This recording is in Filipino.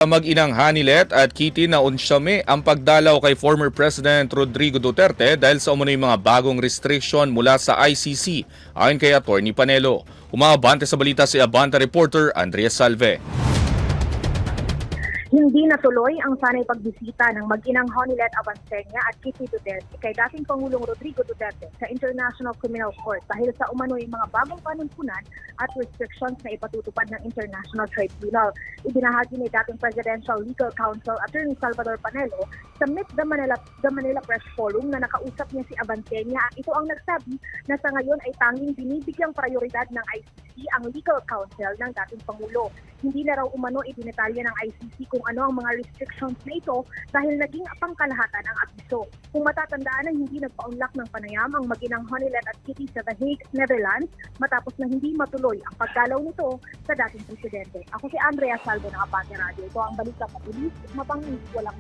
Mag-inang Hanilet at Kitty na unsyame ang pagdalaw kay former President Rodrigo Duterte dahil sa umunoy mga bagong restriction mula sa ICC, ayon kay Atty. Panelo. Umabante sa balita si Abante reporter Andrea Salve. Hindi natuloy ang sanay pagbisita ng mag-inang Hanilet Abanceña at Kitty Duterte kay dating Pangulong Rodrigo Duterte sa International Criminal Court dahil sa umano'y mga bagong panuntunan at restrictions na ipatutupad ng International Tribunal. Ibinahagi ni dating Presidential Legal Counsel Atty. Salvador Panelo sa Meet the Manila Press Forum na nakausap niya si Abanceña at ito ang nagsabi na sa ngayon ay tanging binibigyang prioridad ng ICC ang legal counsel ng dating Pangulo. Hindi na raw umano idinetalya ng ICC kung ano ang mga restrictions na ito dahil naging pangkalahatan ang abiso. Kung matatandaan na hindi nagpaunlak ng panayam ang mag-inang Hanilet at Kitty sa The Hague, Netherlands matapos na hindi matuloy ang pagdalaw nito sa dating presidente. Ako si Andrea Salve ng Abante Radio. Ito ang balita mabilis, mapangis, walang